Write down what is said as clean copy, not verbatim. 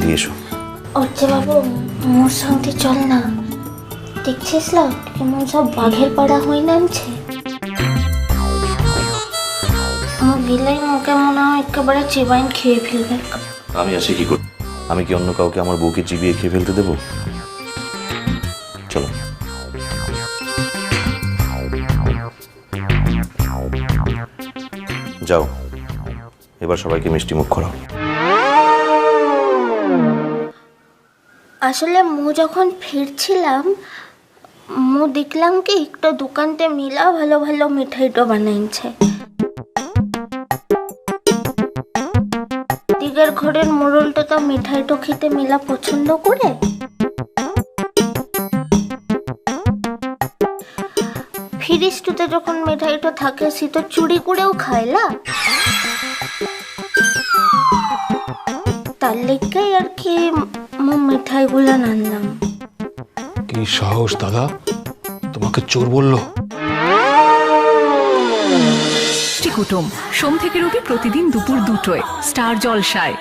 দিয়ে এসো। অর্চে বাবু, মোর সঙ্গে চল না। দেখছিস না কেমন সব বাঘের পাড়া হয়ে নামছে। আমার গেলেই মুখে মনে হয় একেবারে চিবাইন খেয়ে ফেলবে। আমি আসি কি করি? আমি কি অন্য কাউকে আমার বউকে চিবিয়ে খেয়ে ফেলতে দেবো? চলো। যাও, এবার সবাইকে মিষ্টি মুখ করাও। আসলে মু যখন ফিরছিলাম মু দেখলাম কি একটা দোকানতে মিলা ভালো ভালো মিঠাইটা বানাইছে। দিগের ঘরের মোড়লটা তো মিঠাইটা খেতে মিলা পছন্দ করে। ফ্রিজটাতে যখন মিঠাইটা থাকে সে তো চুরি করেও খায় না। তার লেগেই আর কি মিঠাইগুলো আনলাম। কি সাহস দাদা, তোমাকে চোর বললো? কুটুম সোম থেকে রবি প্রতিদিন দুপুর 2টোয় স্টার জলসায়।